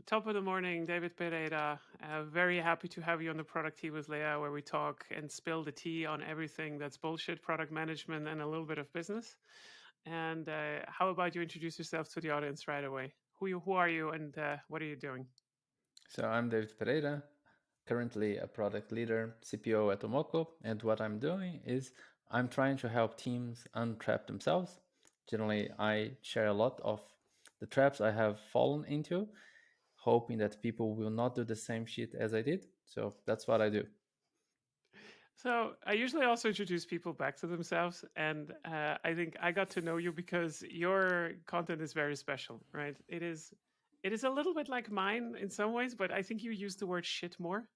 Top of the morning, David Pereira. Very happy to have you on the Product Tea with Leah, where we talk and spill the tea on everything that's bullshit, product management, and a little bit of business. And how about you introduce yourself to the audience right away? Who are you, and what are you doing? So I'm David Pereira, currently a product leader, CPO at Omoko, and what I'm doing is I'm trying to help teams untrap themselves. Generally, I share a lot of the traps I have fallen into, hoping that people will not do the same shit as I did. So that's what I do. So I usually also introduce people back to themselves, and I think I got to know you because your content is very special, right? It is a little bit like mine in some ways, but I think you use the word shit more.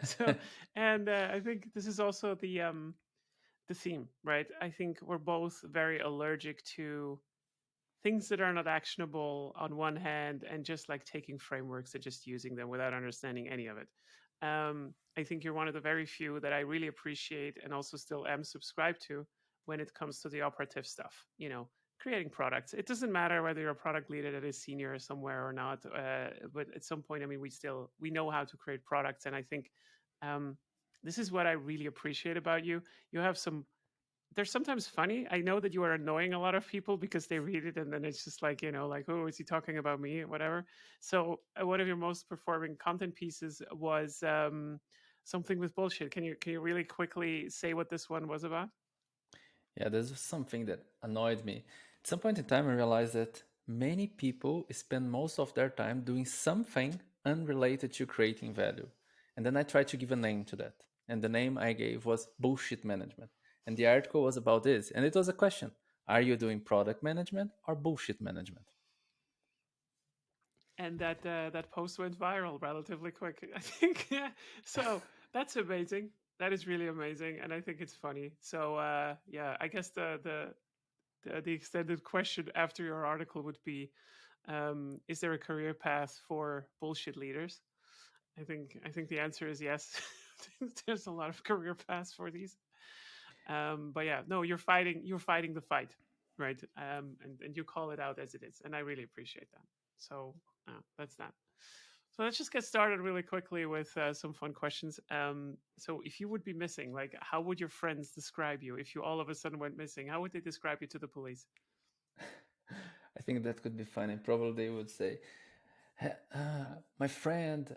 So, and I think this is also the theme, right? I think we're both very allergic to things that are not actionable on one hand, and just like taking frameworks and just using them without understanding any of it. I think you're one of the very few that I really appreciate and also still am subscribed to when it comes to the operative stuff. Creating products. It doesn't matter whether you're a product leader that is senior somewhere or not, but at some point, I mean, we know how to create products, and I think um, this is what I really appreciate about you. You have some they're sometimes funny. I know that you are annoying a lot of people because they read it and then it's just like, like, oh, is he talking about me? Whatever. So, one of your most performing content pieces was something with bullshit. Can you really quickly say what this one was about? Yeah, there's something that annoyed me. At some point in time, I realized that many people spend most of their time doing something unrelated to creating value. And then I tried to give a name to that. And the name I gave was bullshit management. And the article was about this. And it was a question: are you doing product management or bullshit management? And that post went viral relatively quick. I think. Yeah. So that's amazing. That is really amazing, and I think it's funny. So yeah, I guess the extended question after your article would be, is there a career path for bullshit leaders? I think the answer is yes. There's a lot of career paths for these. But yeah, no, you're fighting the fight, right? And you call it out as it is, and I really appreciate that. So that's that. So let's just get started really quickly with some fun questions. So if you would be missing, like, how would your friends describe you if you all of a sudden went missing? How would they describe you to the police? I think that could be funny. Probably they would say, my friend,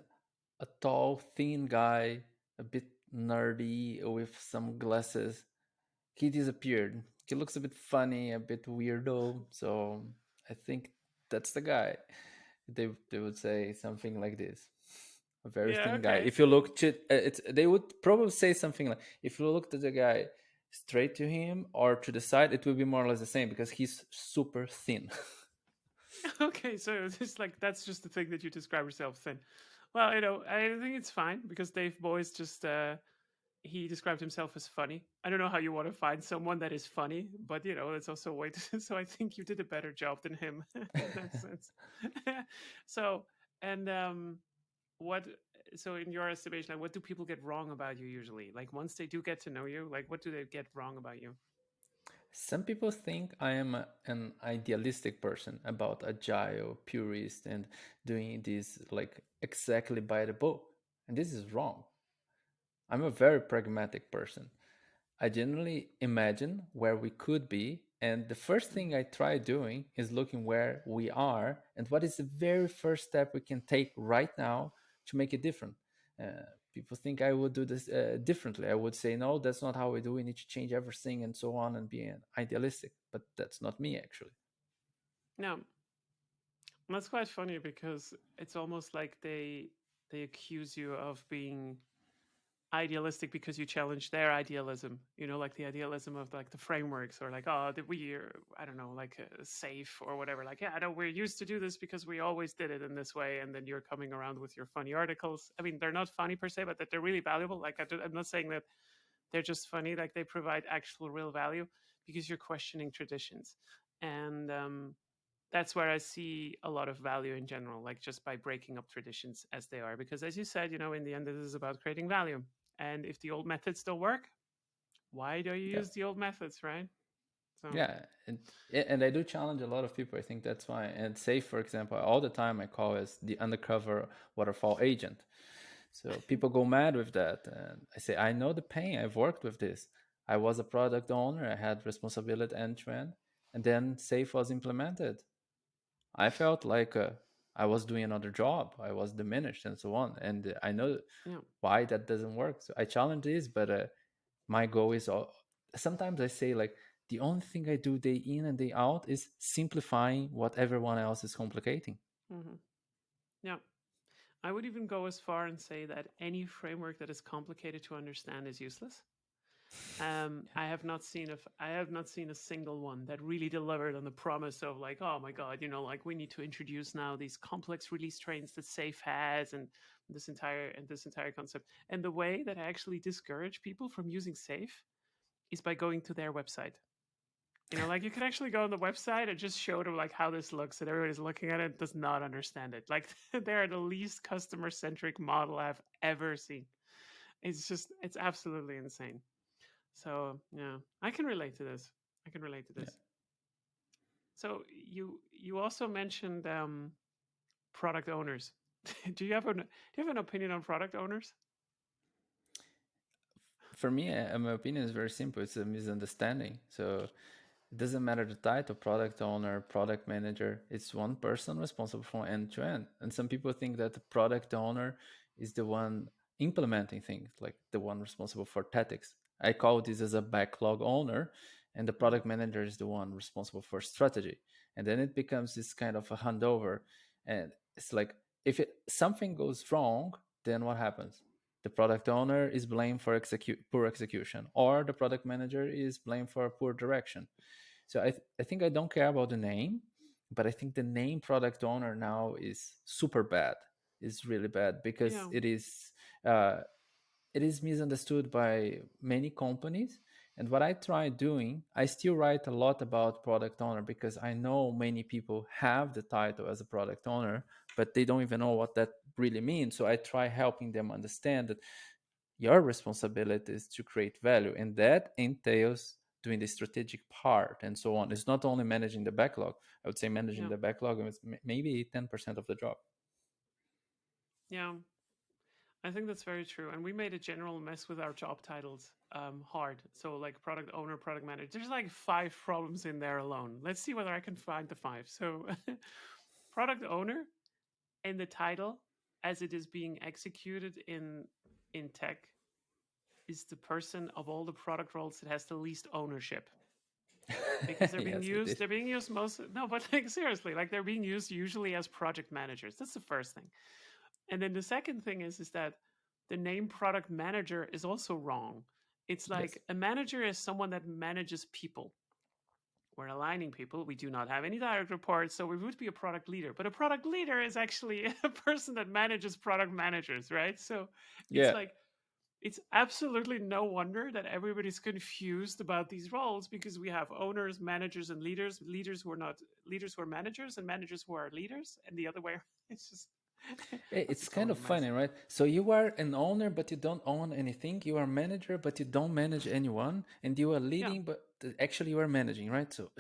a tall, thin guy, a bit nerdy with some glasses, he disappeared. He looks a bit funny, a bit weirdo. So I think that's the guy. They would say something like this. A very Yeah. thin guy. Okay. If you look, they would probably say something like, if you look at the guy straight to him or to the side, it will be more or less the same because he's super thin. Okay, so it's like that's just the thing that you describe yourself thin. Well, I think it's fine because Dave Boyce just he described himself as funny. I don't know how you want to find someone that is funny, but it's also a way to, so I think you did a better job than him in that sense. So, and what so in your estimation, like, what do people get wrong about you usually? Like, once they do get to know you, like, what do they get wrong about you? Some people think I am an idealistic person about agile, purist, and doing this like exactly by the book. And this is wrong. I'm a very pragmatic person. I generally imagine where we could be, and the first thing I try doing is looking where we are and what is the very first step we can take right now to make it different. People think I would do this differently. I would say, no, that's not how we do. We need to change everything and so on and be idealistic. But that's not me, actually. No, that's quite funny because it's almost like they accuse you of being idealistic because you challenge their idealism, like the idealism of like the frameworks, or like, oh, that we are, I don't know, like safe or whatever, like, yeah, I know we're used to do this because we always did it in this way, and then you're coming around with your funny articles. I mean, they're not funny per se, but that they're really valuable. Like, I'm not saying that they're just funny, like they provide actual real value because you're questioning traditions. And that's where I see a lot of value in general, like just by breaking up traditions as they are. Because as you said, in the end, this is about creating value. And if the old methods don't work, why do you Yeah. use the old methods, right? So Yeah, and I do challenge a lot of people. I think that's why. And say, for example, all the time I call as the undercover waterfall agent. So people go mad with that, and I say I know the pain. I've worked with this. I was a product owner. I had responsibility end to end, and then Safe was implemented. I felt like I was doing another job. I was diminished and so on. And I know yeah. why that doesn't work. So I challenge this, but my goal is sometimes I say like the only thing I do day in and day out is simplifying what everyone else is complicating. Hmm. Yeah. I would even go as far and say that any framework that is complicated to understand is useless. I have not seen a single one that really delivered on the promise of like, oh my god, like we need to introduce now these complex release trains that Safe has, and this entire concept. And the way that I actually discourage people from using Safe is by going to their website. Like you can actually go on the website and just show them like how this looks, and everybody's looking at it does not understand it. Like they're the least customer centric model I've ever seen. It's absolutely insane. So yeah, I can relate to this. I can relate to Yeah. this. So you also mentioned product owners. Do you have an opinion on product owners? For me, my opinion is very simple. It's a misunderstanding. So it doesn't matter the title, product owner, product manager. It's one person responsible for end to end. And some people think that the product owner is the one implementing things, like the one responsible for tactics. I call this as a backlog owner, and the Mm, product manager is the one responsible for strategy. And then it becomes this kind of a handover. And it's like if something goes wrong, then what happens? The product owner is blamed for poor execution, or the product manager is blamed for poor direction. So I think I don't care about the name, but I think the name product owner now is super bad. It's really bad because yeah, uh, it is misunderstood by many companies. And what I try doing, I still write a lot about product owner because I know many people have the title as a product owner, but they don't even know what that really means. So I try helping them understand that your responsibility is to create value, and that entails doing the strategic part and so on. It's not only managing the backlog. I would say managing yeah, the backlog is maybe 10% of the job. yeah. I think that's very true. And we made a general mess with our job titles hard. So like product owner, product manager. There's like 5 problems in there alone. Let's see whether I can find the 5. So product owner in the title, as it is being executed in tech, is the person of all the product roles that has the least ownership, because they're being Yes, it used is. they're being used most no, but like seriously, like they're being used usually as project managers. That's the first thing. And then the second thing is that the name product manager is also wrong. It's Yes. like a manager is someone that manages people. We're aligning people. We do not have any direct reports, so we would be a product leader. But a product leader is actually a person that manages product managers, right? So it's Yeah. like it's absolutely no wonder that everybody's confused about these roles, because we have owners, managers, and leaders who are not leaders who are managers, and managers who are leaders, and the other way. It's just that's a It's kind total of mess. funny, right? So you are an owner, but you don't own anything. You are a manager, but you don't manage anyone, and you are Yeah, leading, but actually you are managing, right? So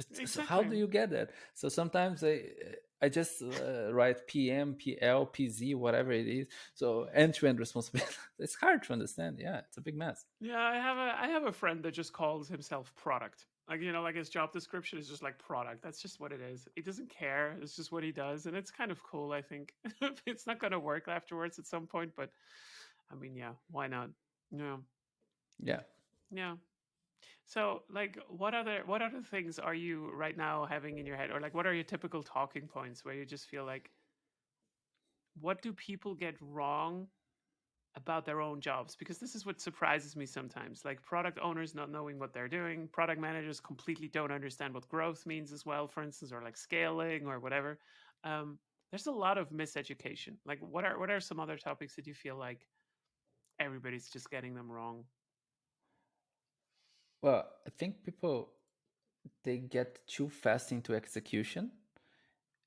how exactly. do you get that? So sometimes I just write PM, PL, PZ, whatever it is. So end to end responsibility. It's hard to understand. Yeah, it's a big mess. Yeah, I have a friend that just calls himself product. Like, like his job description is just like product. That's just what it is. He doesn't care. It's just what he does, and it's kind of cool, I think. It's not going to work afterwards at some point, but I mean, yeah, why not? Yeah. Yeah. Yeah. So, like, what other things are you right now having in your head, or like, what are your typical talking points where you just feel like, what do people get wrong about their own jobs? Because this is what surprises me sometimes. Like product owners not knowing what they're doing, product managers completely don't understand what growth means as well, for instance, or like scaling or whatever. There's a lot of miseducation. Like, what are some other topics that you feel like everybody's just getting them wrong? Well, I think people they get too fast into execution,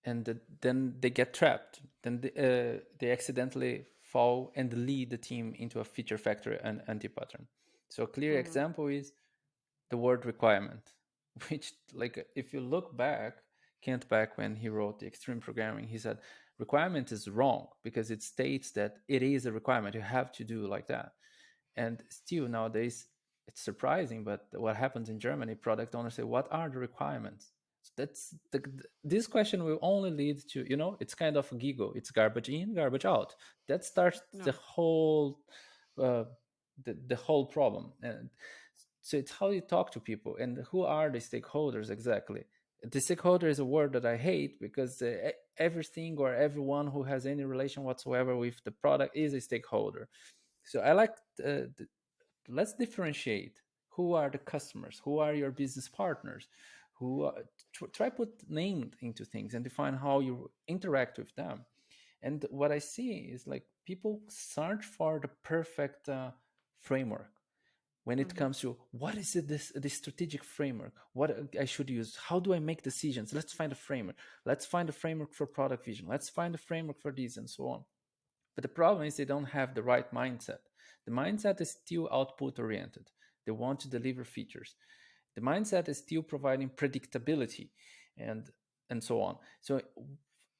and then they get trapped. Then they accidentally fall and lead the team into a feature factory and anti pattern. So a clear Mm, example is the word requirement. which, like, if you look back, Kent Beck, when he wrote the extreme programming, he said requirement is wrong because it states that it is a requirement, you have to do like that. And still nowadays, it's surprising, but what happens in Germany, product owners say, what are the requirements? So this question will only lead to, it's kind of a giggle. It's garbage in, garbage out. That starts the No. whole uh, the whole problem. And so it's how you talk to people, and who are the stakeholders exactly. The stakeholder is a word that I hate because everything or everyone who has any relation whatsoever with the product is a stakeholder. So I like let's differentiate who are the customers, who are your business partners, who try put name into things and define how you interact with them. And what I see is like people search for the perfect framework when it Mm-hmm. comes to what is it, this strategic framework, what I should use, how do I make decisions, let's find a framework, let's find a framework for product vision, let's find a framework for this, and so on. But the problem is they don't have the right mindset. The mindset is still output oriented. They want to deliver features. The mindset is still providing predictability and and so on. So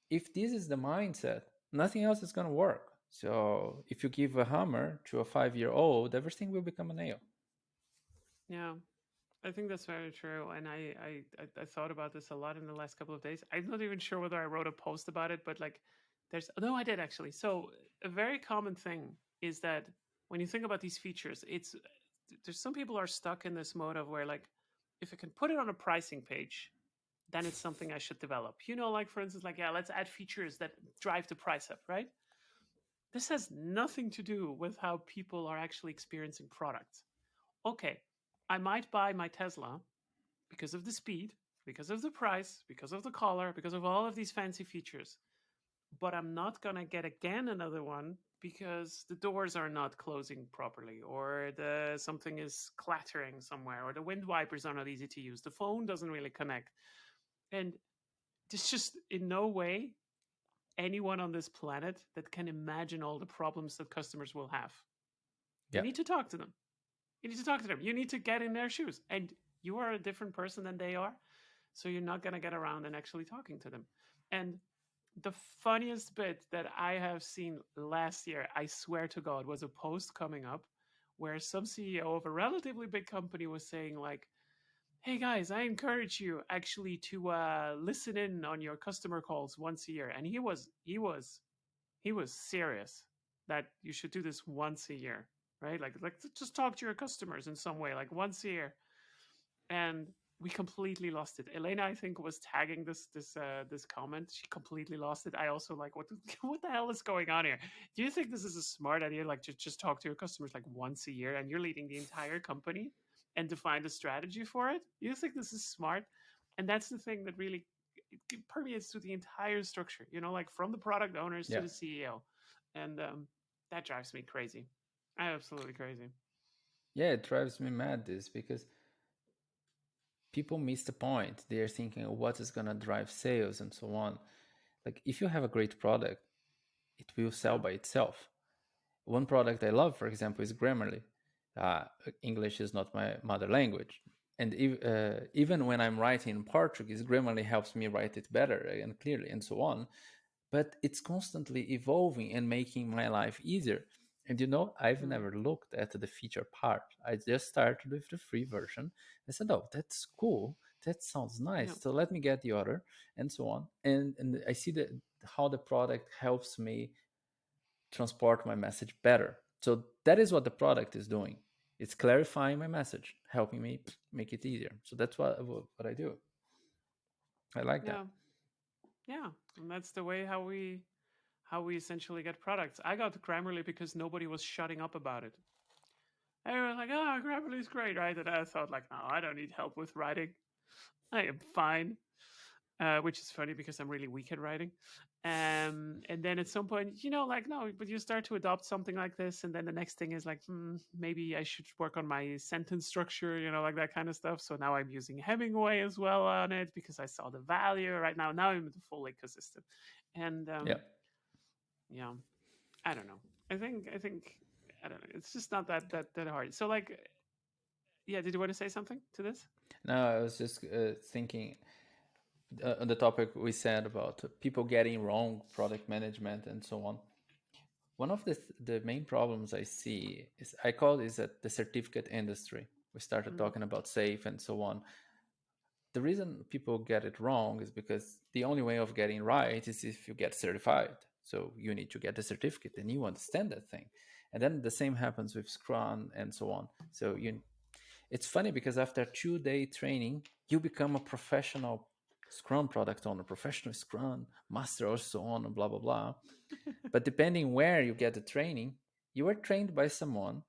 if this is the mindset, nothing else is going to work. So if you give a hammer to a 5-year-old, everything will become a nail. Yeah. I think that's very true, and I thought about this a lot in the last couple of days. I'm not even sure whether I wrote a post about it, but like, there's no, I did actually. So a very common thing is that when you think about these features, it's there's some people are stuck in this mode of where like, if I can put it on a pricing page, then it's something I should develop. You know, like for instance, like yeah, let's add features that drive the price up, right? This has nothing to do with how people are actually experiencing products. Okay, I might buy my Tesla because of the speed, because of the price, because of the color, because of all of these fancy features. But I'm not going to get again another one because the doors are not closing properly, or the something is clattering somewhere, or the wind wipers are not easy to use. The phone doesn't really connect. And there's just in no way anyone on this planet that can imagine all the problems that customers will have. You Yeah. need to talk to them. You need to talk to them. You need to get in their shoes. And you are a different person than they are. So you're not going to get around and actually talking to them. And the funniest bit that I have seen last year, I swear to God, was a post coming up where some CEO of a relatively big company was saying, like, hey guys, I encourage you actually to listen in on your customer calls once a year. And he was serious that you should do this once a year, right? Like just talk to your customers in some way, like once a year. And we completely lost it. Elena, I think, was tagging this comment. She completely lost it. I also like what the hell is going on here? Do you think this is a smart idea? Like just talk to your customers like once a year, and you're leading the entire company and define the strategy for it? You think this is smart? And that's the thing that really it permeates through the entire structure. You know, like from the product owners to Yeah. the CEO, and that drives me crazy. Absolutely crazy. Yeah, it drives me mad this because people miss the point. They're thinking what is going to drive sales and so on. Like if you have a great product, it will sell Yeah. by itself. One product I love, for example, is Grammarly. Uh, English is not my mother language. And even when I'm writing in Portuguese, Grammarly helps me write it better and clearly and so on. But it's constantly evolving and making my life easier. And I've Mm. never looked at the feature part. I just started with the free version. I said, oh, that's cool. That sounds Yeah. nice. So let me get the other and so on. And I see that how the product helps me transport my message better. So that is what the product is doing. It's clarifying my message, helping me make it easier. So that's what I do. I like that. Yeah. Yeah, and that's the way how we essentially get products. I got Grammarly because nobody was shutting up about it. Everyone was like, "Oh, Grammarly is great, right?" And I thought, like, "No, I don't need help with writing. I am fine." Which is funny because I'm really weak at writing. And then at some point, like, no, but you start to adopt something like this, and then the next thing is like, maybe I should work on my sentence structure, like that kind of stuff. So now I'm using Hemingway as well on it because I saw the value right now. Now I'm in the full ecosystem, and Yeah. yeah, I don't know. I think I don't know. It's just not that hard. So like, yeah, did you want to say something to this? Now, I was just thinking on the topic we said about people getting wrong product management and so on. One of the main problems I see is I call this at the certificate industry. We started Mm. talking about safe and so on. The reason people get it wrong is because the only way of getting right is if you get certified. So you need to get the certificate and you understand that thing. And then the same happens with Scrum and so on. So you it's funny because after 2 day training, you become a professional Scrum product owner, professional Scrum master, or so on, and blah blah blah. But depending where you get the training, you are trained by someone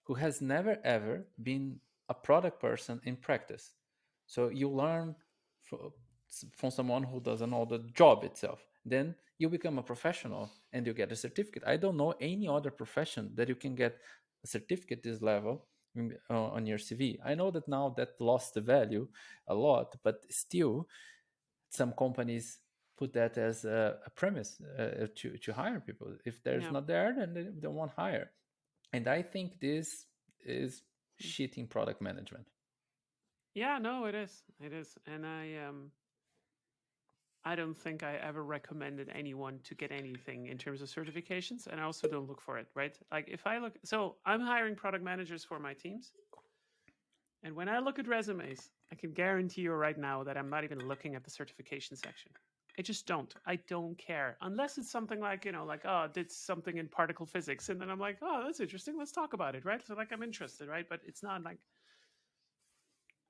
who has never ever been a product person in practice. So you learn from someone who doesn't know the job itself. Then you become a professional and you get a certificate. I don't know any other profession that you can get a certificate this level on your CV. I know that now that lost the value a lot, but still, some companies put that as a premise to hire people. If there's Yeah. not there, then they won't hire. And I think this is Mm. shitting product management. Yeah, no, it is. It is. And I don't think I ever recommended anyone to get anything in terms of certifications, and I also don't look for it, right? Like if I look, so I'm hiring product managers for my teams, and when I look at resumes, I can guarantee you right now that I'm not even looking at the certification section. I just don't. I don't care unless it's something like like oh, I did something in particle physics, and then I'm like, oh, that's interesting. Let's talk about it, right? So like I'm interested, right? But it's not like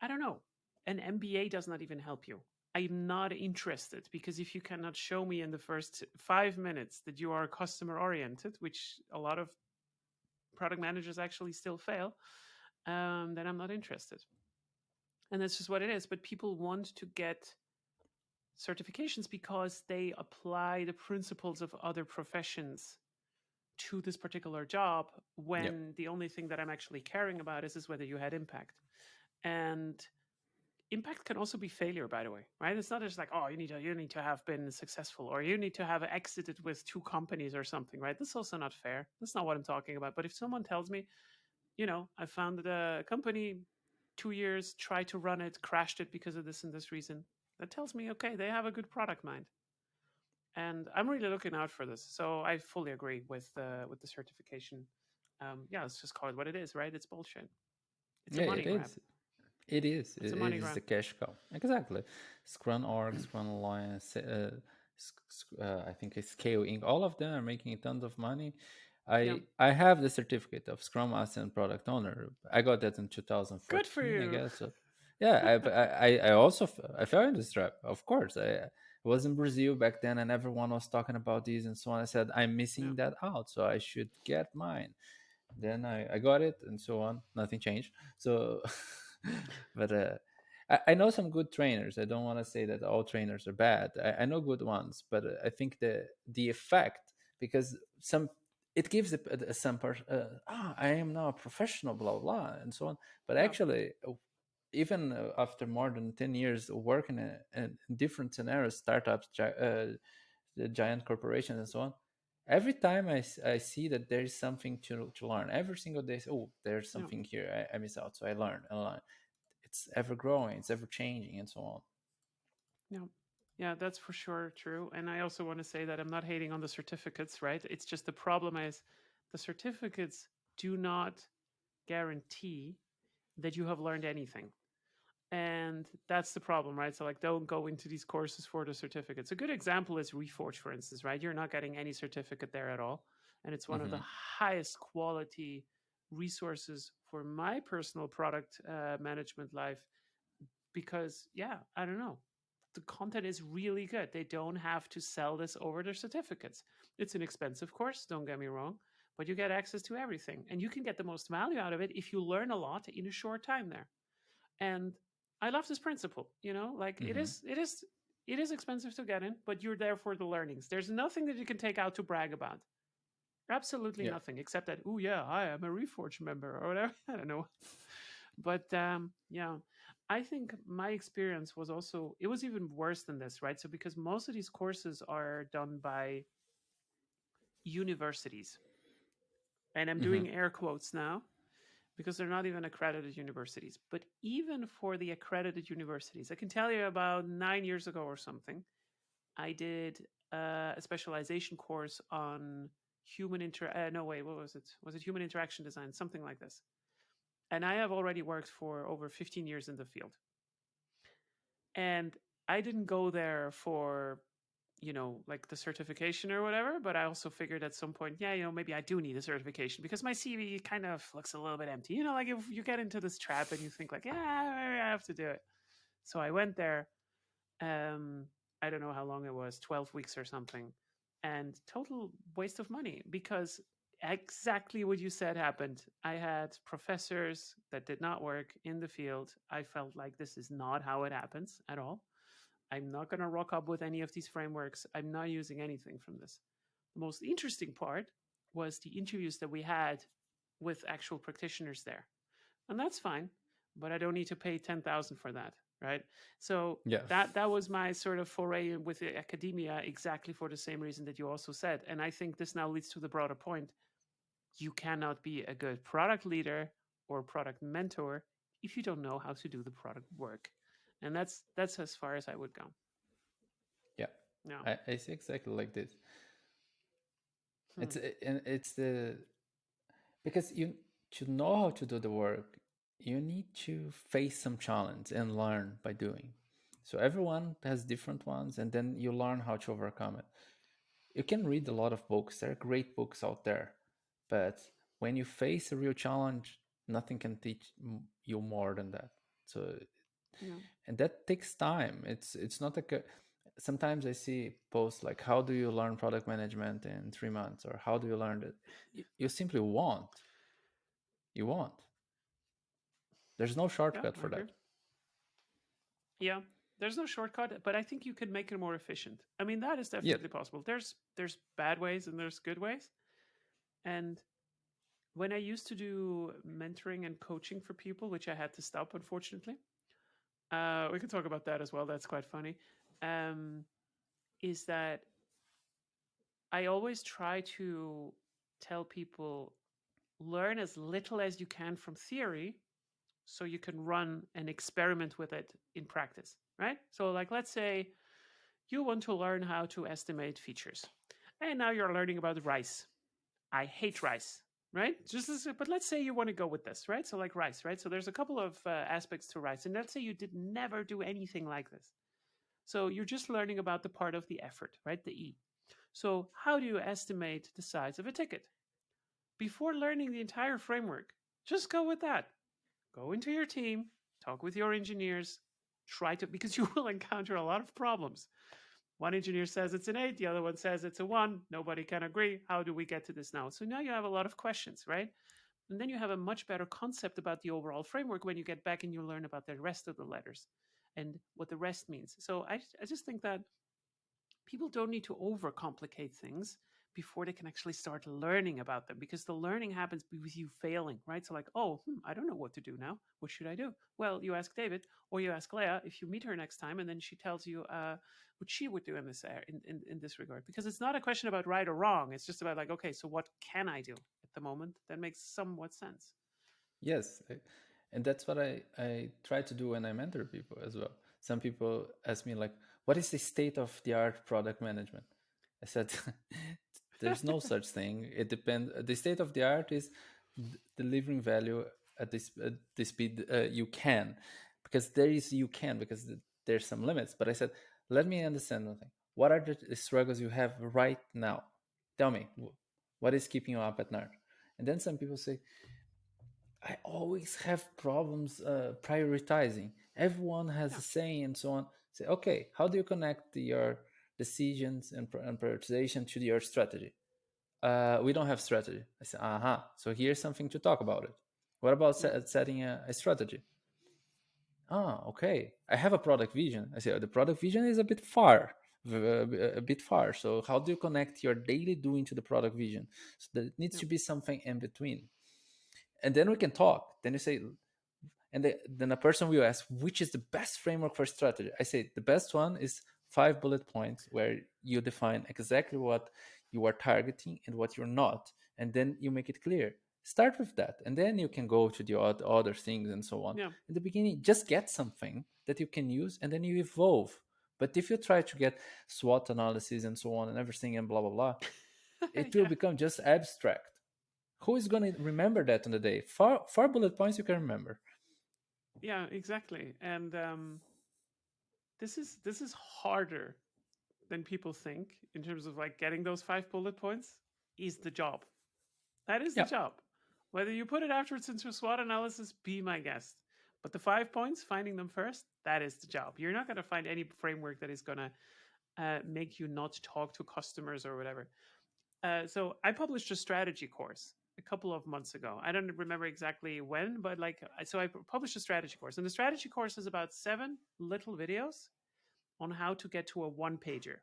I don't know. An MBA does not even help you. I'm not interested because if you cannot show me in the first 5 minutes that you are customer oriented, which a lot of product managers actually still fail, then I'm not interested. And that's just what it is. But people want to get certifications because they apply the principles of other professions to this particular job Yeah, when the only thing that I'm actually caring about is whether you had impact. And impact can also be failure, by the way, right? It's not just like, oh, you need to have been successful or you need to have exited with two companies or something, right? That's also not fair. That's not what I'm talking about. But if someone tells me, I founded a company 2 years, tried to run it, crashed it because of this and this reason, that tells me, okay, they have a good product mind. And I'm really looking out for this. So I fully agree with the certification. Yeah, let's just call it what it is, right? It's bullshit. It's a yeah, money it grab. is. It is. It's a It money is grab. the cash cow. Exactly. Scrum Org, Scrum Alliance, I think it's Scale Inc. All of them are making tons of money. Yeah. I have the certificate of Scrum Master and Product Owner. I got that in Good for 2014, I you. guess. So, yeah, I also I fell in this trap. Of course, I was in Brazil back then, and everyone was talking about these and so on. I said I'm Yeah. missing that out, so I should get mine. Then I got it and so on. Nothing changed. So, but I know some good trainers. I don't want to say that all trainers are bad. I know good ones, but I think the effect, because some it gives some person, I am now a professional, blah blah, and so on. But Yeah. actually, even after more than 10 years of working in different scenarios, startups, the giant corporations, and so on, every time I see that there is something to learn every single day. Oh, there's Yeah. something here I miss out, so I learn and learn. It's ever growing, it's ever changing, and so on. Yeah. Yeah, that's for sure true. And I also want to say that I'm not hating on the certificates, right? It's just the problem is the certificates do not guarantee that you have learned anything. And that's the problem, right? So, like, don't go into these courses for the certificates. A good example is Reforge, for instance, right? You're not getting any certificate there at all. And it's one of the Hmm. highest quality resources for my personal product management life because yeah, I don't know. The content is really good. They don't have to sell this over their certificates. It's an expensive course, don't get me wrong, but you get access to everything and you can get the most value out of it if you learn a lot in a short time there. And I love this principle, like Hmm. it is expensive to get in, but you're there for the learnings. There's nothing that you can take out to brag about. Absolutely Yeah. nothing except that, oh yeah, I am a Reforge member or whatever. I don't know. But yeah, I think my experience was also, it was even worse than this, right? So, because most of these courses are done by universities, and I'm Hmm. doing air quotes now, because they're not even accredited universities. But even for the accredited universities, I can tell you about 9 years ago or something, I did a specialization course on human inter. No, wait, what was it? Was it human interaction design? Something like this. And I have already worked for over 15 years in the field. And I didn't go there for, like the certification or whatever, but I also figured at some point, yeah, maybe I do need a certification because my CV kind of looks a little bit empty. Like if you get into this trap and you think like, yeah, maybe I have to do it. So I went there. Um, I don't know how long it was, 12 weeks or something, and total waste of money because exactly what you said happened. I had professors that did not work in the field. I felt like this is not how it happens at all. I'm not going to rock up with any of these frameworks. I'm not using anything from this. The most interesting part was the interviews that we had with actual practitioners there. And that's fine, but I don't need to pay 10,000 for that, right? So Yeah. that was my sort of foray with the academia, exactly for the same reason that you also said. And I think this now leads to the broader point. You cannot be a good product leader or product mentor if you don't know how to do the product work. And that's as far as I would go. Yeah. No. I see exactly like this. Hmm. And it's the because you to know how to do the work, you need to face some challenge and learn by doing. So everyone has different ones, and then you learn how to overcome it. You can read a lot of books. There are great books out there, but when you face a real challenge, nothing can teach you more than that. So, Yeah. and that takes time. It's not like sometimes I see posts like, "How do you learn product management in 3 months?" or "How do you learn it?" You simply want. You want. There's no Yeah, shortcut I for agree. that. Yeah. There's no shortcut, but I think you can make it more efficient. I mean, that is Yeah. definitely possible. There's bad ways and there's good ways. And when I used to do mentoring and coaching for people, which I had to stop, unfortunately, we can talk about that as well. That's quite funny. Um, is that I always try to tell people learn as little as you can from theory so you can run and experiment with it in practice, right? So, like, let's say you want to learn how to estimate features, and now you're learning about rice. I hate rice, right? But let's say you want to go with this, right? So like rice, right? So there's a couple of aspects to rice, and let's say you did never do anything like this. So you're just learning about the part of the effort, right? The E. So how do you estimate the size of a ticket? Before learning the entire framework, just go with that. Go into your team, talk with your engineers, try to, because you will encounter a lot of problems. One engineer says it's an 8, the other one says it's a 1. Nobody can agree. How do we get to this now? So now you have a lot of questions, right? And then you have a much better concept about the overall framework when you get back and you learn about the rest of the letters and what the rest means. So I just think that people don't need to overcomplicate things before they can actually start learning about them, because the learning happens with you failing, right? So like, oh, I don't know what to do now. What should I do? Well, you ask David or you ask Leah if you meet her next time, and then she tells you what she would do in this in this regard, because it's not a question about right or wrong. It's just about like, okay, so what can I do at the moment that makes somewhat sense? Yes, and that's what I try to do when I mentor people as well. Some people ask me like, "What is the state of the art product management?" I said, "There's no such thing. It depends. The state of the art is delivering value at the speed you can, because there is you can because there's some limits." But I said, "Let me understand something. What are the struggles you have right now? Tell me, what is keeping you up at night?" And then some people say, I always have problems prioritizing. Everyone has Yeah, a say and so on. Say, okay, how do you connect your decisions and prioritization to your strategy? We don't have strategy. I say, so here's something to talk about it. What about yeah, setting a strategy? Okay. I have a product vision. I say, the product vision is a bit far, a bit far. So how do you connect your daily doing to the product vision? So there needs yeah, to be something in between, and then we can talk. Then you say, and then a person will ask, which is the best framework for strategy? I say the best one is 5 bullet points where you define exactly what you are targeting and what you're not, and then you make it clear. Start with that, and then you can go to the other things and so on. Yeah. In the beginning, just get something that you can use, and then you evolve. But if you try to get SWOT analysis and so on and everything and blah blah blah, it will Yeah. become just abstract. Who is going to remember that on the day? Four bullet points you can remember. Yeah, exactly. And this is harder than people think in terms of like getting those 5 bullet points is the job. That is the Yeah. job. Whether you put it afterwards into a SWOT analysis, be my guest. But the 5 points, finding them first, that is the job. You're not going to find any framework that is going to make you not talk to customers or whatever. So I published a strategy course a couple of months ago. I don't remember exactly when, but like, so I published a strategy course, and the strategy course is about 7 little videos on how to get to a one pager,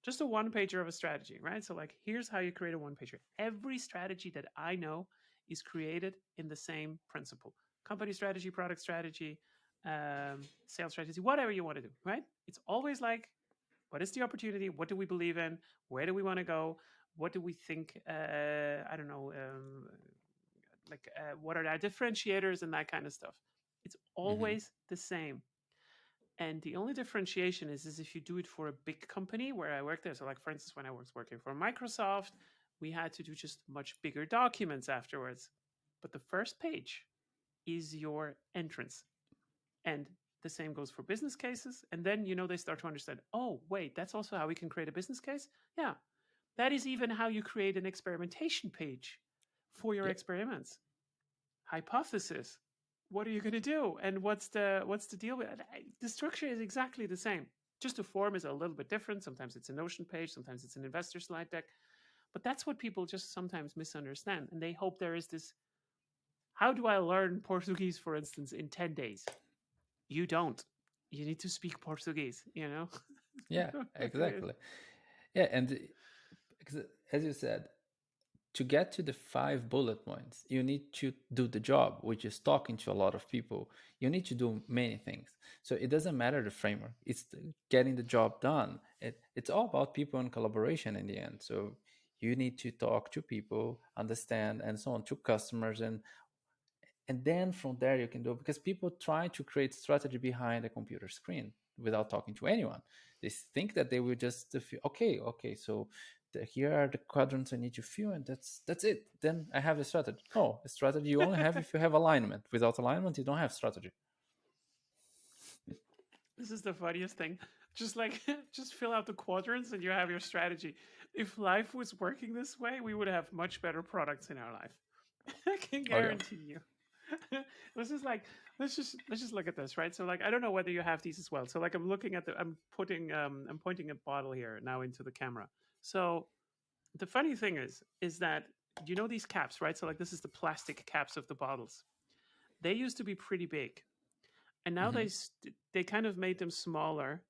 just a one pager of a strategy, right? So, like, here's how you create a one pager. Every strategy that I know is created in the same principle: company strategy, product strategy, sales strategy, whatever you want to do, right? It's always like, what is the opportunity? What do we believe in? Where do we want to go? What do we think? I don't know, what are our differentiators and that kind of stuff. It's Hmm. always the same. And the only differentiation is if you do it for a big company where I worked there. So, like, for instance, when I was working for Microsoft, we had to do just much bigger documents afterwards. But the first page is your entrance. And the same goes for business cases. And then, they start to understand, oh, wait, that's also how we can create a business case. Yeah. That is even how you create an experimentation page for your Yeah. experiments. Hypothesis. What are you going to do? And what's the deal with it? The structure is exactly the same. Just the form is a little bit different. Sometimes it's a Notion page, sometimes it's an investor slide deck. But that's what people just sometimes misunderstand. And they hope there is this, how do I learn Portuguese, for instance, in 10 days? You don't. You need to speak Portuguese, you know? Yeah. Like it is. Exactly. Yeah, and as you said, to get to the 5 bullet points, you need to do the job, which is talking to a lot of people. You need to do many things. So it doesn't matter the framework, it's getting the job done. It's all about people and collaboration in the end. So you need to talk to people, understand, and so on, to customers, and then from there you can do, because people try to create strategy behind a computer screen without talking to anyone. They think that they will just feel, okay, so here are the quadrants I need to fill, and that's it, then I have a strategy. No, a strategy you only have if you have alignment. Without alignment you don't have strategy. This is the funniest thing. Just like, just fill out the quadrants and you have your strategy. If life was working this way, we would have much better products in our life. I can Oh yeah. guarantee you. This is like, let's just look at this, right? So, like, I don't know whether you have these as well. So, like, I'm pointing a bottle here now into the camera. So the funny thing is that, these caps, right? So, like, this is the plastic caps of the bottles. They used to be pretty big, and now Hmm. they kind of made them smaller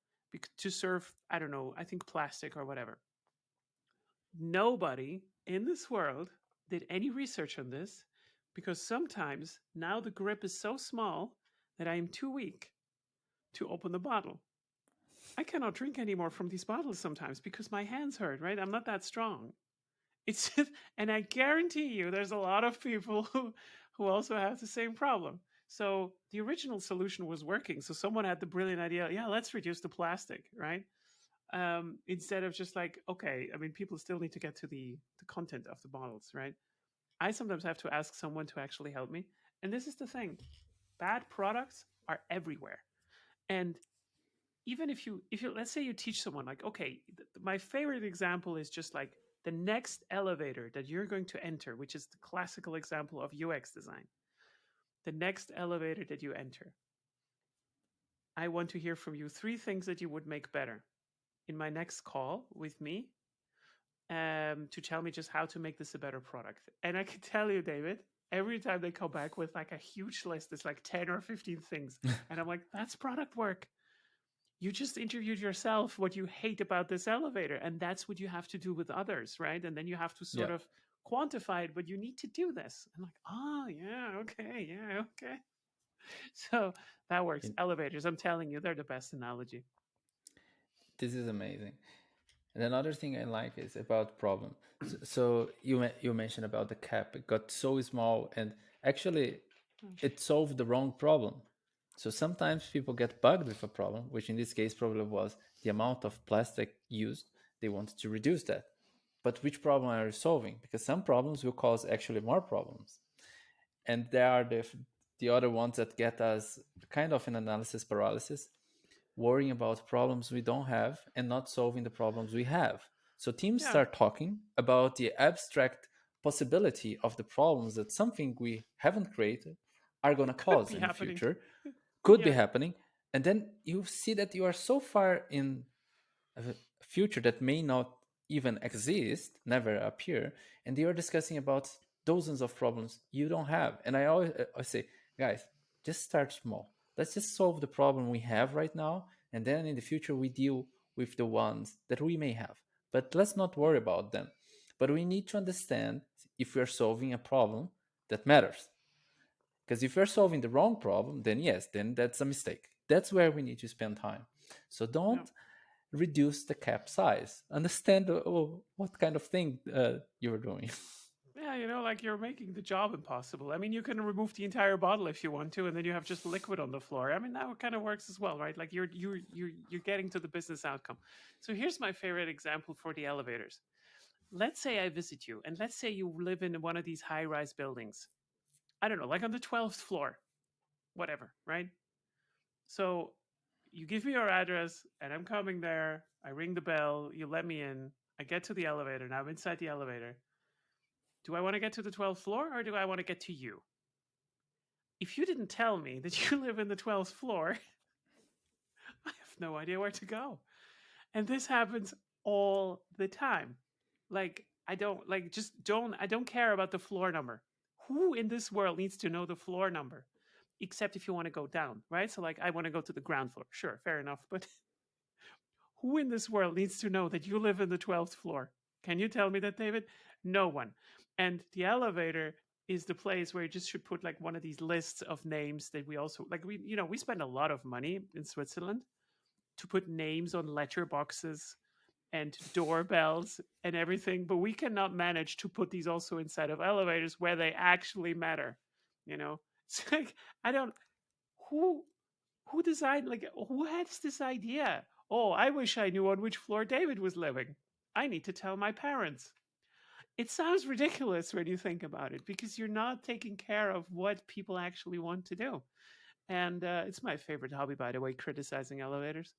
to serve, I don't know, I think plastic or whatever. Nobody in this world did any research on this, because sometimes now the grip is so small that I am too weak to open the bottle. I cannot drink anymore from these bottles sometimes because my hands hurt, right? I'm not that strong. It's just, and I guarantee you there's a lot of people who also have the same problem. So the original solution was working. So someone had the brilliant idea, yeah, let's reduce the plastic, right? Instead of just like, okay, I mean, people still need to get to the content of the bottles, right? I sometimes have to ask someone to actually help me. And this is the thing: bad products are everywhere. And even if you let's say you teach someone, like, okay, my favorite example is just like the next elevator that you're going to enter, which is the classical example of UX design. The next elevator that you enter, I want to hear from you 3 things that you would make better in my next call with me, to tell me just how to make this a better product. And I can tell you, David, every time they come back with like a huge list, it's like 10 or 15 things. And I'm like, that's product work. You just interviewed yourself what you hate about this elevator, and that's what you have to do with others, right? And then you have to Yeah. sort of quantify it, but you need to do this. I'm like, oh yeah, okay, yeah, okay. So that works. It- Elevators, I'm telling you, they're the best analogy. this is amazing. And another thing I like is about problem. So you mentioned about the cap. It got so small, and actually, Mm. it solved the wrong problem. So sometimes people get bugged with a problem, which in this case probably was the amount of plastic used. They wanted to reduce that. But which problem are you solving? Because some problems will cause actually more problems, and there are the other ones that get us kind of an analysis paralysis, worrying about problems we don't have and not solving the problems we have. So teams Yeah, start talking about the abstract possibility of the problems that something we haven't created are going to could cause be in the happening. future, could be Yeah, happening. And then you see that you are so far in a future that may not even exist, never appear, and they are discussing about dozens of problems you don't have. And I say, guys, just start small. Let's just solve the problem we have right now, and then in the future we deal with the ones that we may have. But let's not worry about them. But we need to understand if we're solving a problem that matters. Because if you're solving the wrong problem, then yes, then that's a mistake. That's where we need to spend time. So yeah. don't reduce the cap size. Understand what kind of thing you're doing. Yeah, like you're making the job impossible. I mean, you can remove the entire bottle if you want to, and then you have just liquid on the floor. I mean, that kind of works as well, right? Like you're getting to the business outcome. So here's my favorite example for the elevators. Let's say I visit you, and let's say you live in one of these high-rise buildings. I don't know, like on the 12th floor, whatever, right? So you give me your address, and I'm coming there. I ring the bell. You let me in. I get to the elevator. Now I'm inside the elevator. Do I want to get to the 12th floor or do I want to get to you? If you didn't tell me that you live in the 12th floor, I have no idea where to go. And this happens all the time. Like, I don't, like, just don't, I don't care about the floor number. Who in this world needs to know the floor number? Except if you want to go down, right? So, like, I want to go to the ground floor. Sure, fair enough. But who in this world needs to know that you live in the 12th floor? Can you tell me that, David? No one. And the elevator is the place where you just should put like one of these lists of names that we also like we spend a lot of money in Switzerland to put names on letter boxes and doorbells and everything, but we cannot manage to put these also inside of elevators where they actually matter. You know, it's like I don't who who designed like who had this idea? Oh, I wish I knew on which floor David was living. I need to tell my parents. It sounds ridiculous when you think about it because you're not taking care of what people actually want to do. And it's my favorite hobby, by the way, criticizing elevators.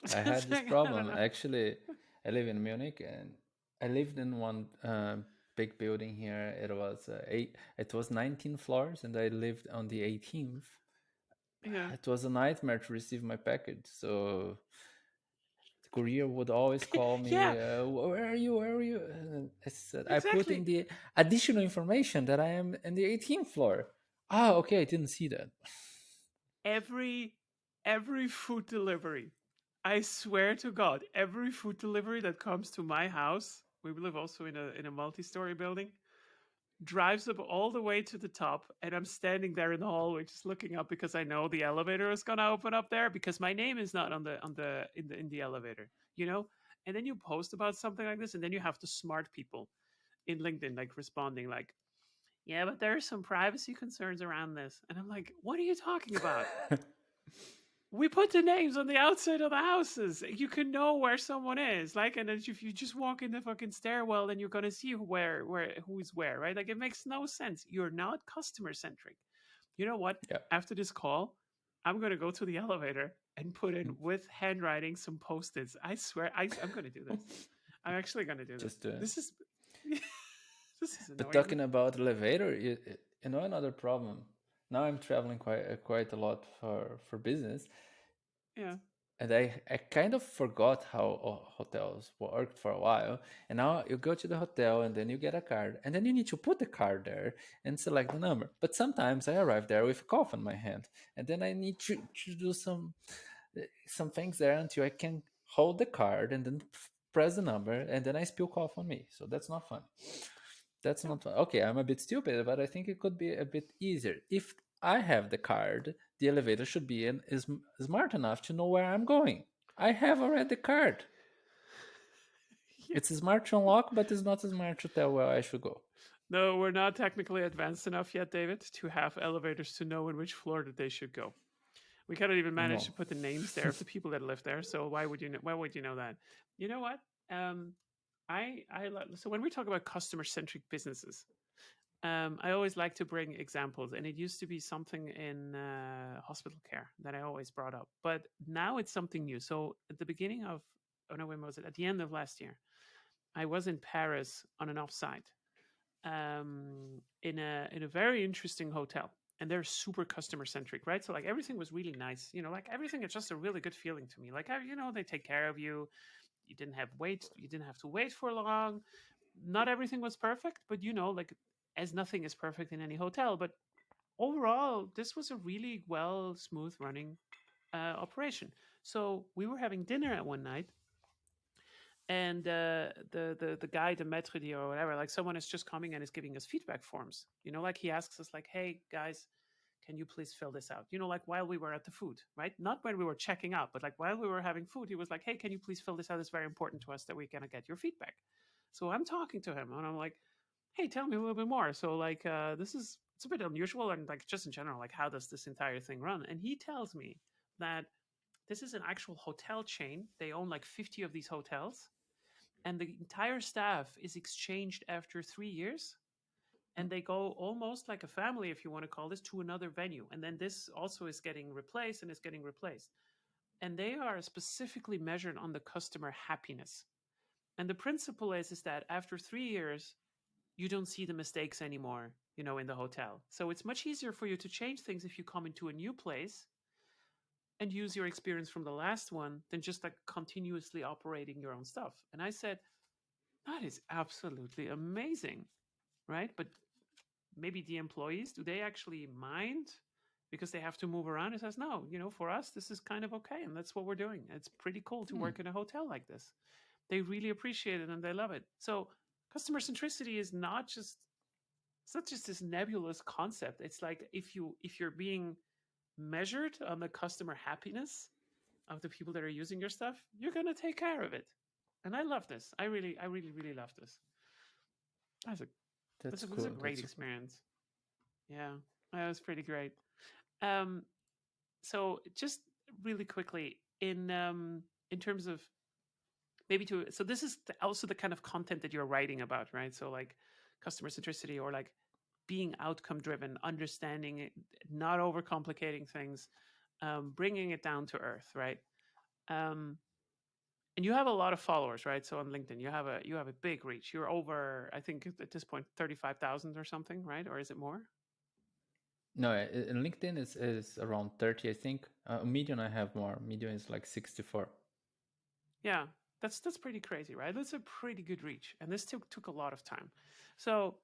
I It's had this like, I don't problem. know. Actually, I live in Munich, and I lived in one big building here. It was 19 floors, and I lived on the 18th. Yeah. It was a nightmare to receive my package. So the courier would always call Yeah, me, "Where are you? Where are you?" And I said, "I put in exactly. the additional information that I am in the 18th floor." Ah, okay, I didn't see that. Every every food delivery, I swear to God, every food delivery that comes to my house, we live also in a multi-story building, drives up all the way to the top, and I'm standing there in the hallway just looking up because I know the elevator is gonna open up there because my name is not on the elevator, you know. And then you post about something like this, and then you have the smart people in LinkedIn like responding like, "Yeah, but there are some privacy concerns around this," and I'm like, "What are you talking about? We put the names on the outside of the houses. You can know where someone is. Like, and if you just walk in the fucking stairwell, then you're gonna see where who's where, right? Like, it makes no sense. You're not customer centric. You know what? Yeah, After this call, I'm gonna go to the elevator and put in with handwriting some post-its. I swear, I'm gonna do this. I'm actually gonna do this. just doing. This is this is But annoying me. talking about elevator, you know another problem. Now I'm traveling quite a lot for business, Yeah. and I kind of forgot how hotels worked for a while. And now you go to the hotel, and then you get a card, and then you need to put the card there and select the number. But sometimes I arrive there with a cough in my hand, and then I need to do some things there until I can hold the card and then press the number, and then I spill cough on me. So that's not fun. That's Yeah. not fun. Okay, I'm a bit stupid, but I think it could be a bit easier. If I have the card, the elevator should be is smart enough to know where I'm going. I have already the card. Yeah. It's smart to unlock, but it's not smart to tell where I should go. No, we're not technically advanced enough yet, David, to have elevators to know in which floor that they should go. We cannot even manage No. to put the names there of the people that live there. So why would you know? Why would you know that? You know what? Um, so when we talk about customer centric businesses, I always like to bring examples, and it used to be something in hospital care that I always brought up, but now it's something new. So at the beginning of, oh no, when was it? At the end of last year, I was in Paris on an offsite in a very interesting hotel, and they're super customer centric, right? So like everything was really nice, like everything is just a really good feeling to me. Like they take care of you. You didn't have to wait for long. Not everything was perfect, but like as nothing is perfect in any hotel, but overall, this was a really well, smooth running operation. So we were having dinner at one night, and the guy, the maître d' or whatever, like someone is just coming and is giving us feedback forms. Like he asks us, like, "Hey guys, can you please fill this out?" Like while we were at the food, right? Not when we were checking out, but like while we were having food, he was like, "Hey, can you please fill this out? It's very important to us that we're gonna get your feedback." So I'm talking to him, and I'm like, "Hey, tell me a little bit more." So like, it's a bit unusual, and like just in general, like how does this entire thing run? And he tells me that this is an actual hotel chain. They own like 50 of these hotels, and the entire staff is exchanged after 3 years, and they go almost like a family, if you want to call this, to another venue, and then this also is getting replaced and is getting replaced, and they are specifically measured on the customer happiness. And the principle is that after 3 years you don't see the mistakes anymore, in the hotel. So it's much easier for you to change things if you come into a new place and use your experience from the last one than just like continuously operating your own stuff. And I said, that is absolutely amazing, right? But maybe the employees, do they actually mind because they have to move around? It says, no, for us, this is kind of okay. And that's what we're doing. It's pretty cool to Hmm. work in a hotel like this. They really appreciate it and they love it. So customer centricity it's not just this nebulous concept. It's like if you're being measured on the customer happiness of the people that are using your stuff, you're gonna take care of it. And I love this. I really, really love this. That's a That's this was a cool. great That's cool. experience. Yeah, that was pretty great. Um, so just really quickly in terms of maybe to so this is also the kind of content that you're writing about, right? So like customer centricity, or like being outcome driven, understanding it, not overcomplicating things, bringing it down to earth, right? Um, and you have a lot of followers, right? So on LinkedIn, you have a big reach. You're over, I think at this point, 35,000 or something, right? Or is it more? No, in LinkedIn is around 30, I think. Medium, I have more. Medium is like 64. Yeah, that's pretty crazy, right? That's a pretty good reach, and this took a lot of time. So,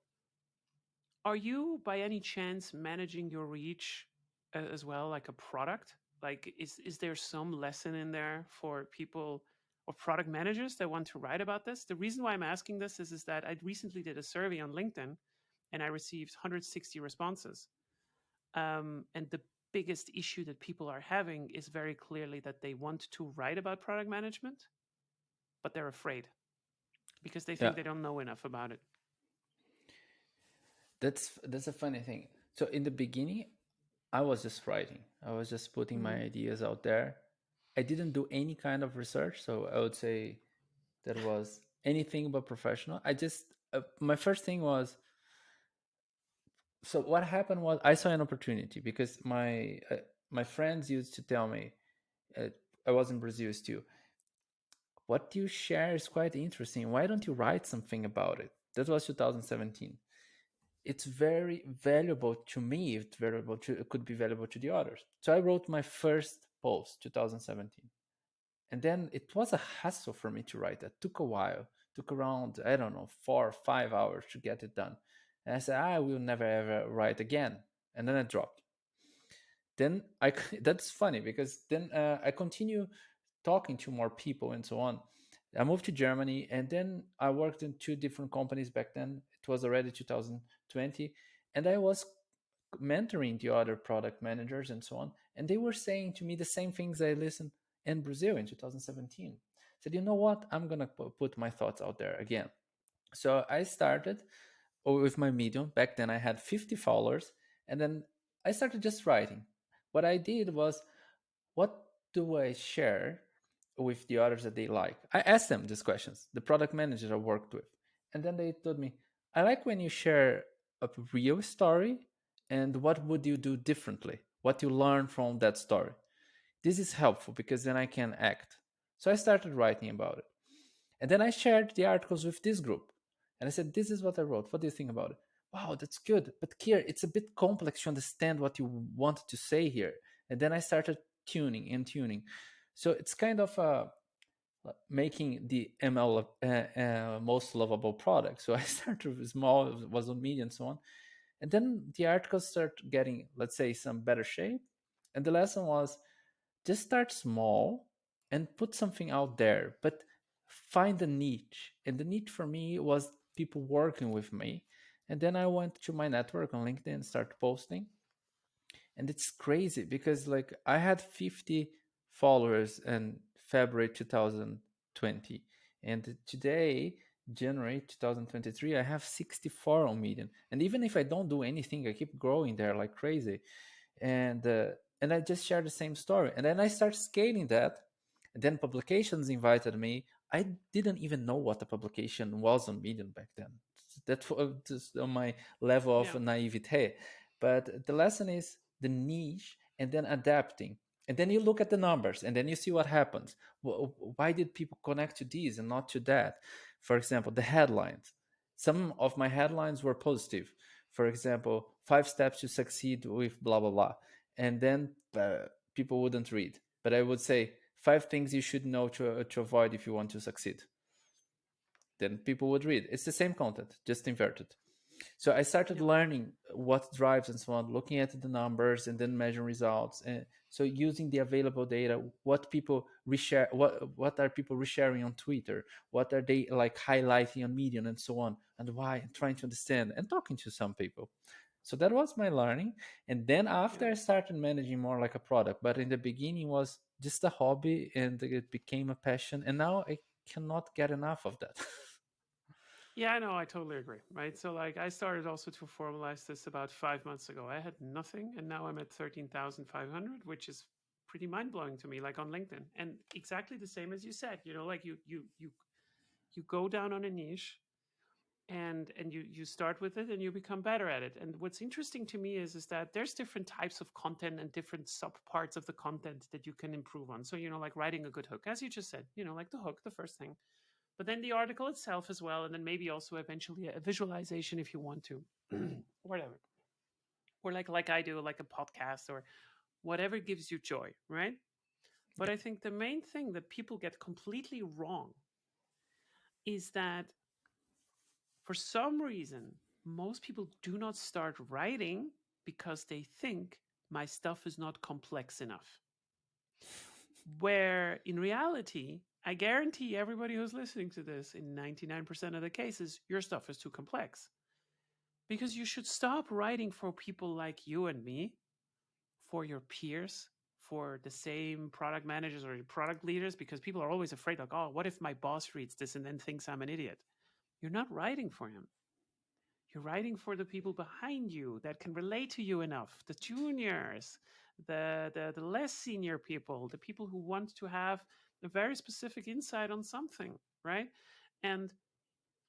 are you by any chance managing your reach as well, like a product? Like, is there some lesson in there for people or product managers that want to write about this? The reason why I'm asking this is that I recently did a survey on LinkedIn, and I received 160 responses. And the biggest issue that people are having is very clearly that they want to write about product management, but they're afraid because they Yeah, think they don't know enough about it. that's a funny thing. So in the beginning, I was just writing. I was just putting my Mm-hmm. ideas out there. I didn't do any kind of research, so I would say that was anything but professional. I just my first thing was, so what happened was I saw an opportunity because my friends used to tell me, uh, I was in Brazil still. What you share is quite interesting. Why don't you write something about it? That was 2017. It's very valuable to me. It could be valuable to the others. So I wrote my first post 2017, and then it was a hassle for me to write that. Took a while. Took around, I don't know, 4 or 5 hours to get it done. And I said, I will never ever write again. And then I dropped. Then I that's funny because then I continue talking to more people and so on. I moved to Germany, and then I worked in two different companies back then. It was already 2020, and I was mentoring the other product managers and so on, and they were saying to me the same things I listened in Brazil in 2017. said, you know what, I'm gonna put my thoughts out there again. So I started with my Medium. Back then I had 50 followers, and then I started just writing. What I did was, what do I share with the others that they like? I asked them these questions, the product managers I worked with. And then they told me, I like when you share a real story and what would you do differently? What you learn from that story. This is helpful because then I can act. So I started writing about it. And then I shared the articles with this group. And I said, this is what I wrote. What do you think about it? Wow, that's good. But Kier, it's a bit complex to understand what you wanted to say here. And then I started tuning and tuning. So it's kind of making the ML most lovable product. So I started with small, was on media and so on. And then the articles start getting, let's say, some better shape. And the lesson was, just start small and put something out there, but find a niche. And the niche for me was people working with me. And then I went to my network on LinkedIn and started posting. And it's crazy because like I had 50 followers in February 2020, and today, January 2023, I have 64 on Medium. And even if I don't do anything, I keep growing there like crazy. And I just share the same story, and then I start scaling that. And then publications invited me. I didn't even know what a publication was on Medium back then. That was just on my level of Yeah. naivete. But the lesson is the niche and then adapting. And then you look at the numbers and then you see what happens. Why did people connect to these and not to that? For example, the headlines. Some of my headlines were positive. For example, 5 steps to succeed with blah, blah, blah. And then people wouldn't read. But I would say 5 things you should know to avoid if you want to succeed. Then people would read. It's the same content, just inverted. So I started Yeah. learning what drives and so on, looking at the numbers and then measuring results. And so using the available data, what people reshare, what are people resharing on Twitter, what are they like highlighting on Medium and so on, and why, and trying to understand and talking to some people. So that was my learning. And then Yeah. after I started managing more like a product, but in the beginning was just a hobby and it became a passion. And now I cannot get enough of that. Yeah, I know. I totally agree. Right. So, like, I started also to formalize this about 5 months ago. I had nothing, and now I'm at 13,500, which is pretty mind blowing to me. Like on LinkedIn, and exactly the same as you said. You know, like you go down on a niche, and you start with it, and you become better at it. And what's interesting to me is that there's different types of content and different sub parts of the content that you can improve on. So, you know, like writing a good hook, as you just said. You know, like the hook, the first thing, but then the article itself as well, and then maybe also eventually a visualization if you want to, whatever, or like I do, like a podcast or whatever gives you joy, right? But Yeah. I think the main thing that people get completely wrong is that for some reason most people do not start writing because they think my stuff is not complex enough, where in reality I guarantee everybody who's listening to this, in 99% of the cases, your stuff is too complex. Because you should stop writing for people like you and me, for your peers, for the same product managers or product leaders, because people are always afraid, like, oh, what if my boss reads this and then thinks I'm an idiot? You're not writing for him. You're writing for the people behind you that can relate to you enough, the juniors, the less senior people, the people who want to have a very specific insight on something, right? And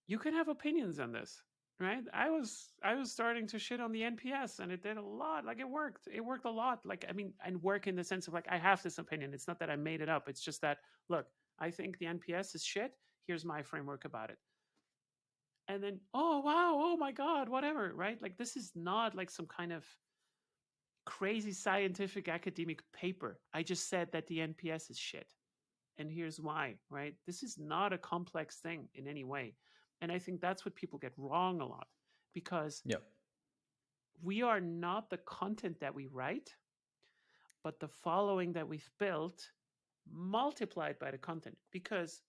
you can have opinions on this, right? I was starting to shit on the NPS, and it did a lot. Like it worked a lot. Like, I mean, and work in the sense of, like, I have this opinion. It's not that I made it up. It's just that, look, I think the NPS is shit. Here's my framework about it. And then, oh wow, oh my god, whatever, right? Like, this is not like some kind of crazy scientific academic paper. I just said that the NPS is shit, and here's why, right? This is not a complex thing in any way. And I think that's what people get wrong a lot, because Yeah. we are not the content that we write, but the following that we've built multiplied by the content. Because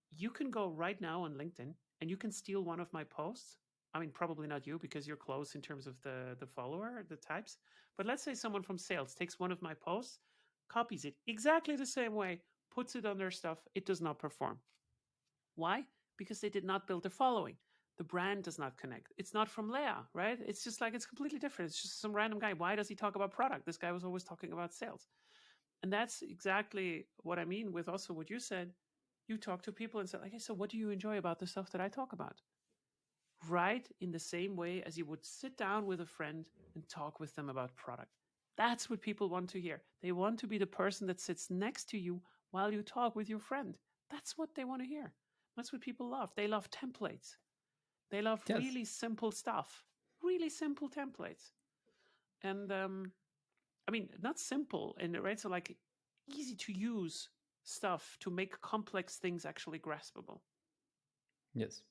you can go right now on LinkedIn and you can steal one of my posts. I mean, probably not you, because you're close in terms of the follower, the types. But let's say someone from sales takes one of my posts, copies it exactly the same way, puts it on their stuff, it does not perform. Why? Because they did not build a following. The brand does not connect. It's not from Leia, right? It's just like it's completely different. It's just some random guy. Why does he talk about product? This guy was always talking about sales. And that's exactly what I mean with also what you said. You talk to people and say, okay, so what do you enjoy about the stuff that I talk about? Right in the same way as you would sit down with a friend and talk with them about product. That's what people want to hear. They want to be the person that sits next to you while you talk with your friend. That's what they want to hear. That's what people love. They love templates. They love Yes. really simple stuff, really simple templates. And I mean, not simple, and right? So like easy to use stuff to make complex things actually graspable. Yes.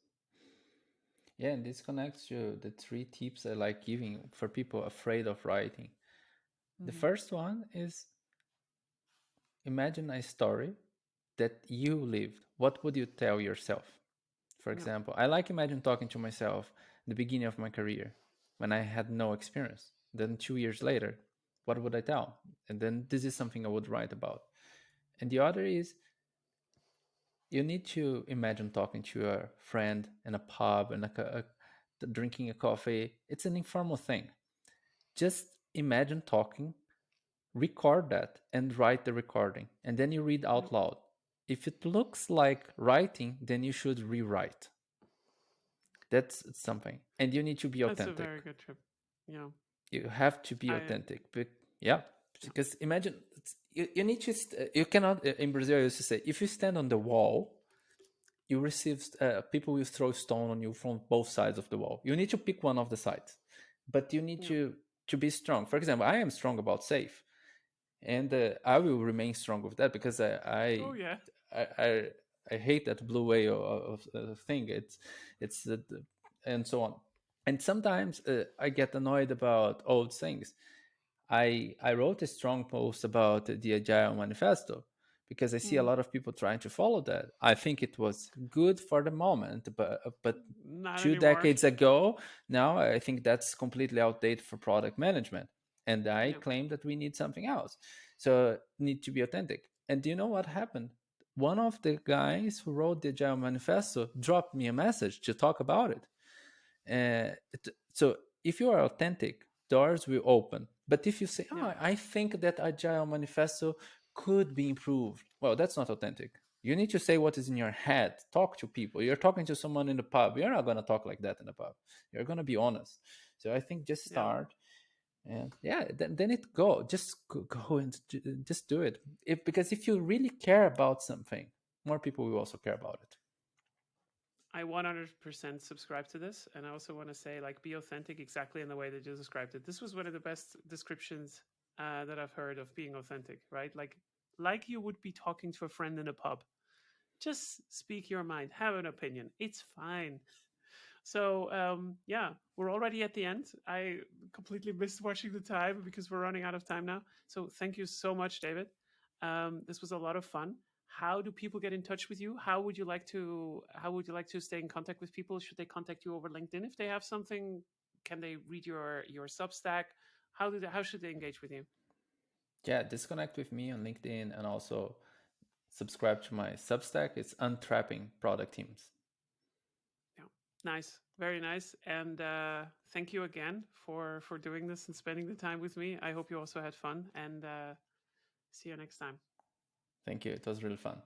Yeah, and this connects to the three tips I like giving for people afraid of writing. The Mm-hmm. first one is imagine a story that you lived. What would you tell yourself? For Yeah, example, I like imagine talking to myself at the beginning of my career when I had no experience. Then 2 years later, what would I tell? And then this is something I would write about. And the other is you need to imagine talking to a friend in a pub and drinking a coffee. It's an informal thing. Just imagine talking, record that, and write the recording. And then you read yeah. out loud. If it looks like writing, then you should rewrite. That's something. And you need to be That's a authentic. very good trip. Yeah, You have to be I authentic. But yeah, yeah, because imagine you need to, you cannot, in Brazil, I used to say, if you stand on the wall, you receive people will throw stone on you from both sides of the wall. You need to pick one of the sides, but you need yeah. to be strong. For example, I am strong about safe, and I will remain strong with that because Oh yeah, I, I, I hate that blue whale of thing. It's and so on. And sometimes I get annoyed about old things. I wrote a strong post about the Agile Manifesto because I see a mm. lot of people trying to follow that. I think it was good for the moment, but Not two anymore. decades ago, now I think that's completely outdated for product management. And I Yeah, claim that we need something else. So need to be authentic. And do you know what happened? One of the guys who wrote the Agile Manifesto dropped me a message to talk about it. So if you are authentic, doors will open. But if you say, yeah, "Oh, I think that Agile Manifesto could be improved," well, that's not authentic. You need to say what is in your head. Talk to people. You're talking to someone in the pub. You're not going to talk like that in the pub. You're going to be honest. So I think just yeah. start, and yeah, then it go. Just go and just do it. Because if you really care about something, more people will also care about it. I 100% subscribe to this, and I also want to say, like, be authentic exactly in the way that you described it. This was one of the best descriptions that I've heard of being authentic, right? Like you would be talking to a friend in a pub. Just speak your mind, have an opinion. It's fine. So yeah, we're already at the end. I completely missed watching the time because we're running out of time now. So thank you so much, David. This was a lot of fun. How do people get in touch with you? How would you like to stay in contact with people? Should they contact you over LinkedIn if they have something? Can they read your Substack? How should they engage with you? Yeah, disconnect with me on LinkedIn and also subscribe to my Substack. It's Untrapping Product Teams. Yeah, nice, very nice, and thank you again for doing this and spending the time with me. I hope you also had fun, and see you next time. Thank you. It was really fun.